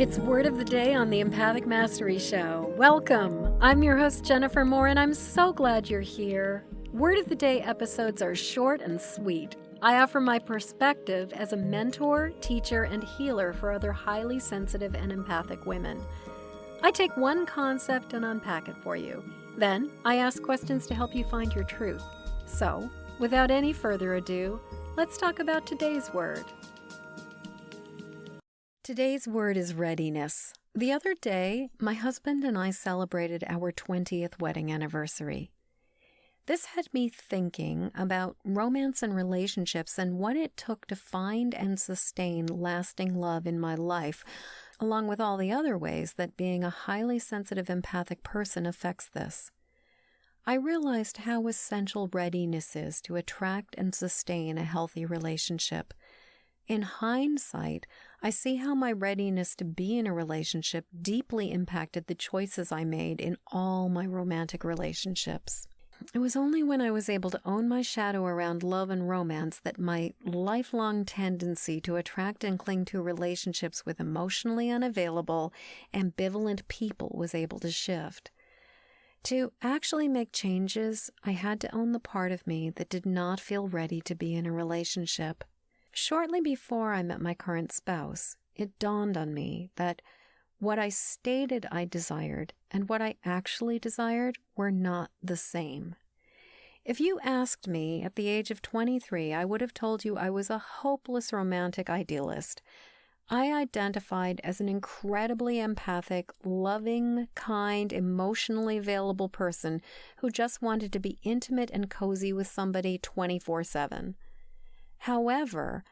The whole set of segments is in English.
It's Word of the Day on the Empathic Mastery Show. Welcome! I'm your host, Jennifer Moore, and I'm so glad you're here. Word of the Day episodes are short and sweet. I offer my perspective as a mentor, teacher, and healer for other highly sensitive and empathic women. I take one concept and unpack it for you. Then, I ask questions to help you find your truth. So, without any further ado, let's talk about today's word. Today's word is readiness. The other day, my husband and I celebrated our 20th wedding anniversary. This had me thinking about romance and relationships and what it took to find and sustain lasting love in my life, along with all the other ways that being a highly sensitive empathic person affects this. I realized how essential readiness is to attract and sustain a healthy relationship. In hindsight, I see how my readiness to be in a relationship deeply impacted the choices I made in all my romantic relationships. It was only when I was able to own my shadow around love and romance that my lifelong tendency to attract and cling to relationships with emotionally unavailable, ambivalent people was able to shift. To actually make changes, I had to own the part of me that did not feel ready to be in a relationship. Shortly before I met my current spouse, it dawned on me that what I stated I desired and what I actually desired were not the same. If you asked me at the age of 23, I would have told you I was a hopeless romantic idealist. I identified as an incredibly empathic, loving, kind, emotionally available person who just wanted to be intimate and cozy with somebody 24/7. However,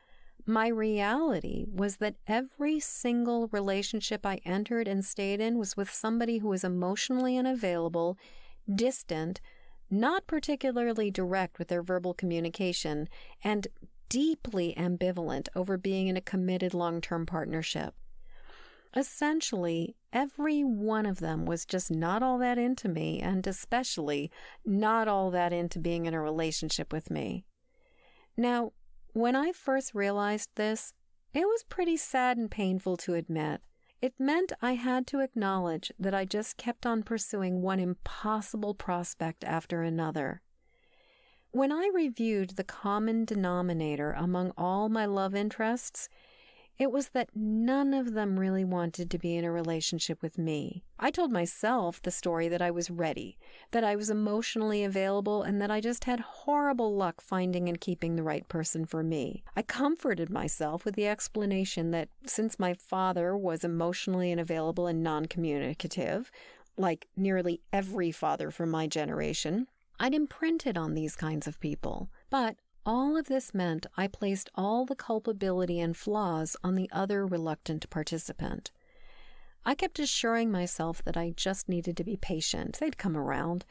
my reality was that every single relationship I entered and stayed in was with somebody who was emotionally unavailable, distant, not particularly direct with their verbal communication, and deeply ambivalent over being in a committed long-term partnership. Essentially, every one of them was just not all that into me, and especially not all that into being in a relationship with me. Now, when I first realized this, it was pretty sad and painful to admit. It meant I had to acknowledge that I just kept on pursuing one impossible prospect after another. When I reviewed the common denominator among all my love interests, it was that none of them really wanted to be in a relationship with me. I told myself the story that I was ready, that I was emotionally available, and that I just had horrible luck finding and keeping the right person for me. I comforted myself with the explanation that since my father was emotionally unavailable and non-communicative, like nearly every father from my generation, I'd imprinted on these kinds of people. But all of this meant I placed all the culpability and flaws on the other reluctant participant. I kept assuring myself that I just needed to be patient, they'd come around,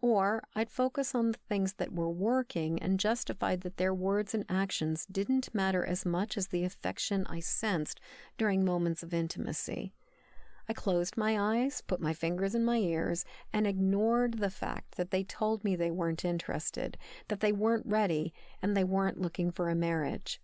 or I'd focus on the things that were working and justified that their words and actions didn't matter as much as the affection I sensed during moments of intimacy. I closed my eyes, put my fingers in my ears, and ignored the fact that they told me they weren't interested, that they weren't ready, and they weren't looking for a marriage.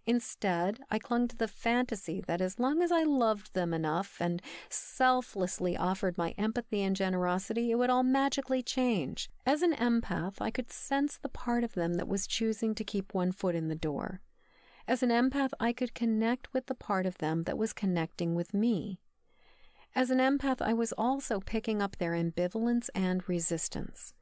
Instead, I clung to the fantasy that as long as I loved them enough and selflessly offered my empathy and generosity, it would all magically change. As an empath, I could sense the part of them that was choosing to keep one foot in the door. As an empath, I could connect with the part of them that was connecting with me. As an empath, I was also picking up their ambivalence and resistance.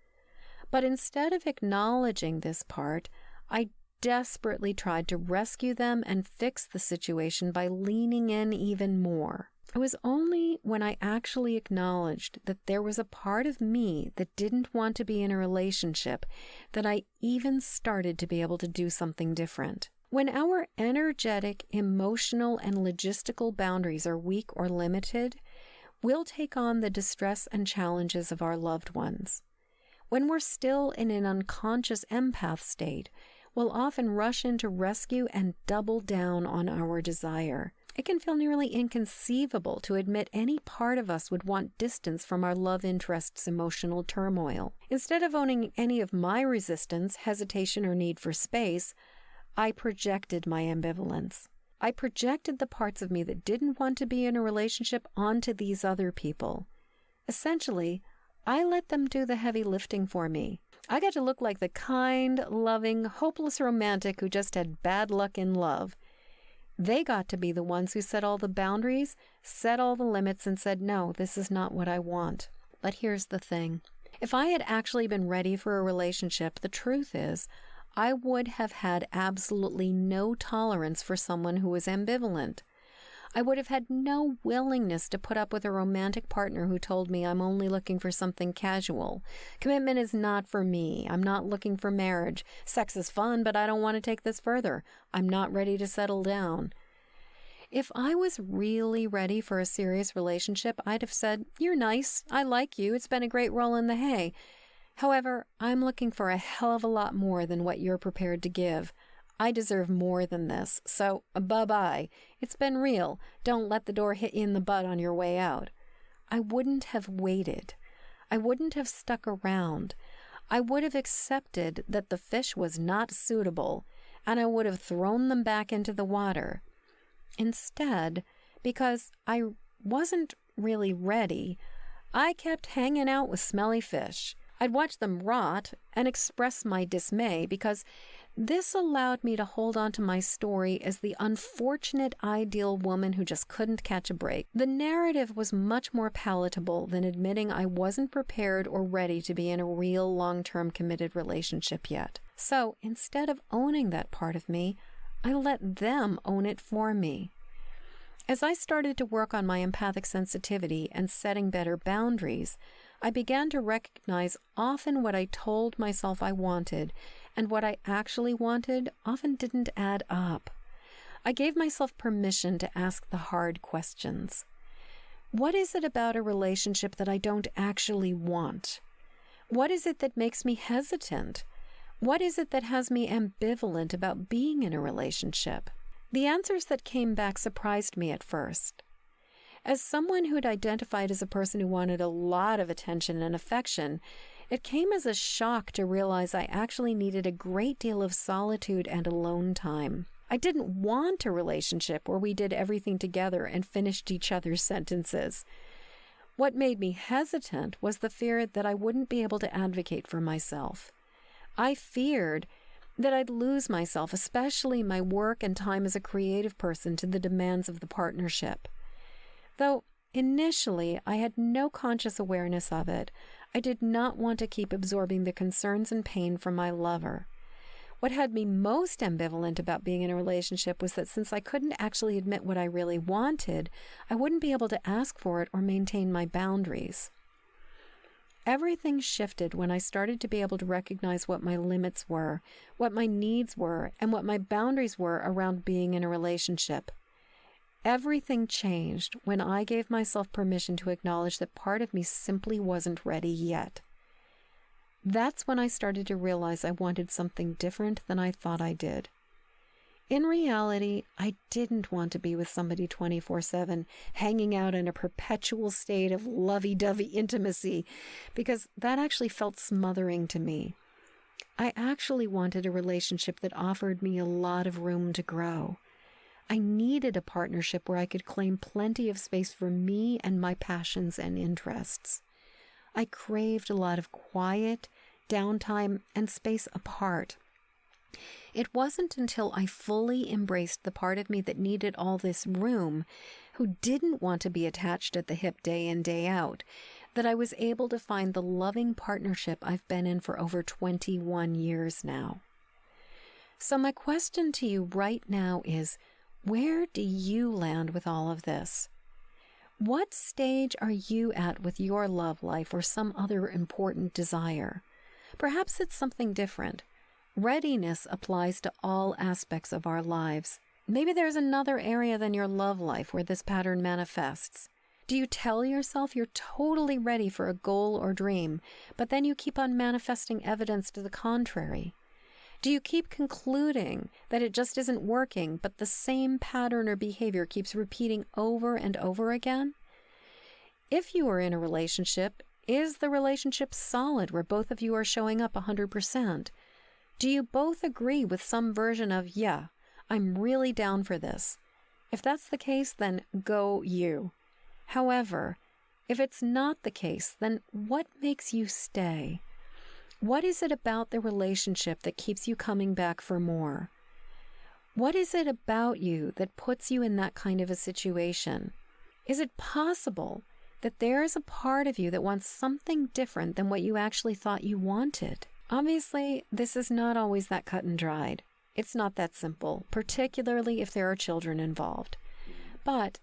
But instead of acknowledging this part, I desperately tried to rescue them and fix the situation by leaning in even more. It was only when I actually acknowledged that there was a part of me that didn't want to be in a relationship that I even started to be able to do something different. When our energetic, emotional, and logistical boundaries are weak or limited, we'll take on the distress and challenges of our loved ones. When we're still in an unconscious empath state, we'll often rush in to rescue and double down on our desire. It can feel nearly inconceivable to admit any part of us would want distance from our love interest's emotional turmoil. Instead of owning any of my resistance, hesitation, or need for space, I projected my ambivalence. I projected the parts of me that didn't want to be in a relationship onto these other people. Essentially, I let them do the heavy lifting for me. I got to look like the kind, loving, hopeless romantic who just had bad luck in love. They got to be the ones who set all the boundaries, set all the limits, and said, no, this is not what I want. But here's the thing. If I had actually been ready for a relationship, the truth is, I would have had absolutely no tolerance for someone who was ambivalent. I would have had no willingness to put up with a romantic partner who told me I'm only looking for something casual. Commitment is not for me. I'm not looking for marriage. Sex is fun, but I don't want to take this further. I'm not ready to settle down. If I was really ready for a serious relationship, I'd have said, you're nice. I like you. It's been a great roll in the hay. However, I'm looking for a hell of a lot more than what you're prepared to give. I deserve more than this, so bye-bye. It's been real. Don't let the door hit you in the butt on your way out. I wouldn't have waited. I wouldn't have stuck around. I would have accepted that the fish was not suitable, and I would have thrown them back into the water. Instead, because I wasn't really ready, I kept hanging out with smelly fish. I'd watch them rot and express my dismay because this allowed me to hold on to my story as the unfortunate ideal woman who just couldn't catch a break. The narrative was much more palatable than admitting I wasn't prepared or ready to be in a real long-term committed relationship yet. So instead of owning that part of me, I let them own it for me. As I started to work on my empathic sensitivity and setting better boundaries, I began to recognize often what I told myself I wanted and what I actually wanted often didn't add up. I gave myself permission to ask the hard questions. What is it about a relationship that I don't actually want? What is it that makes me hesitant? What is it that has me ambivalent about being in a relationship? The answers that came back surprised me at first. As someone who'd identified as a person who wanted a lot of attention and affection, it came as a shock to realize I actually needed a great deal of solitude and alone time. I didn't want a relationship where we did everything together and finished each other's sentences. What made me hesitant was the fear that I wouldn't be able to advocate for myself. I feared that I'd lose myself, especially my work and time as a creative person, to the demands of the partnership. Though initially I had no conscious awareness of it, I did not want to keep absorbing the concerns and pain from my lover. What had me most ambivalent about being in a relationship was that since I couldn't actually admit what I really wanted, I wouldn't be able to ask for it or maintain my boundaries. Everything shifted when I started to be able to recognize what my limits were, what my needs were, and what my boundaries were around being in a relationship. Everything changed when I gave myself permission to acknowledge that part of me simply wasn't ready yet. That's when I started to realize I wanted something different than I thought I did. In reality, I didn't want to be with somebody 24/7, hanging out in a perpetual state of lovey-dovey intimacy, because that actually felt smothering to me. I actually wanted a relationship that offered me a lot of room to grow. I needed a partnership where I could claim plenty of space for me and my passions and interests. I craved a lot of quiet, downtime, and space apart. It wasn't until I fully embraced the part of me that needed all this room, who didn't want to be attached at the hip day in, day out, that I was able to find the loving partnership I've been in for over 21 years now. So my question to you right now is, where do you land with all of this? What stage are you at with your love life or some other important desire? Perhaps it's something different. Readiness applies to all aspects of our lives. Maybe there's another area than your love life where this pattern manifests. Do you tell yourself you're totally ready for a goal or dream, but then you keep on manifesting evidence to the contrary? Do you keep concluding that it just isn't working, but the same pattern or behavior keeps repeating over and over again? If you are in a relationship, is the relationship solid where both of you are showing up 100%? Do you both agree with some version of, yeah, I'm really down for this, If that's the case, then go you. However, if it's not the case, then what makes you stay? What is it about the relationship that keeps you coming back for more? What is it about you that puts you in that kind of a situation? Is it possible that there is a part of you that wants something different than what you actually thought you wanted? Obviously, this is not always that cut and dried. It's not that simple, particularly if there are children involved. But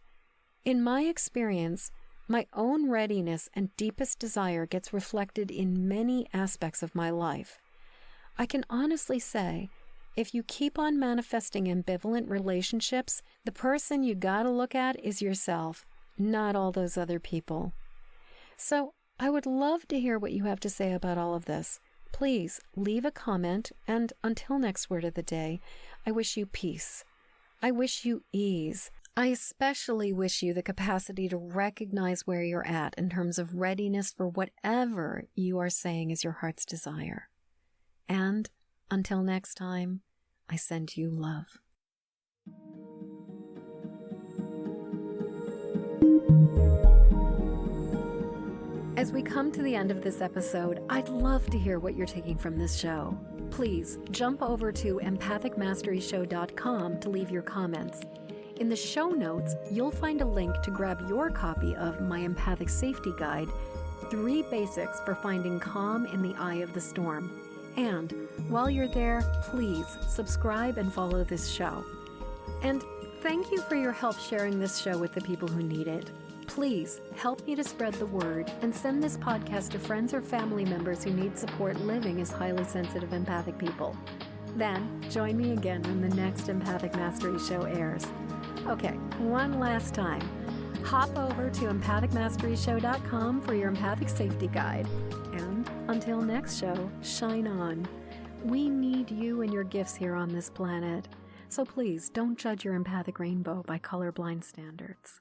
in my experience, my own readiness and deepest desire gets reflected in many aspects of my life. I can honestly say, if you keep on manifesting ambivalent relationships, the person you gotta look at is yourself, not all those other people. So I would love to hear what you have to say about all of this. Please leave a comment, and until next word of the day, I wish you peace. I wish you ease. I especially wish you the capacity to recognize where you're at in terms of readiness for whatever you are saying is your heart's desire. And until next time, I send you love. As we come to the end of this episode, I'd love to hear what you're taking from this show. Please jump over to empathicmasteryshow.com to leave your comments. In the show notes, you'll find a link to grab your copy of my Empathic Safety Guide, 3 Basics for Finding Calm in the Eye of the Storm. And while you're there, please subscribe and follow this show. And thank you for your help sharing this show with the people who need it. Please help me to spread the word and send this podcast to friends or family members who need support living as highly sensitive empathic people. Then join me again when the next Empathic Mastery show airs. Okay, one last time. Hop over to empathicmasteryshow.com for your Empathic Safety Guide. And until next show, shine on. We need you and your gifts here on this planet. So please don't judge your empathic rainbow by colorblind standards.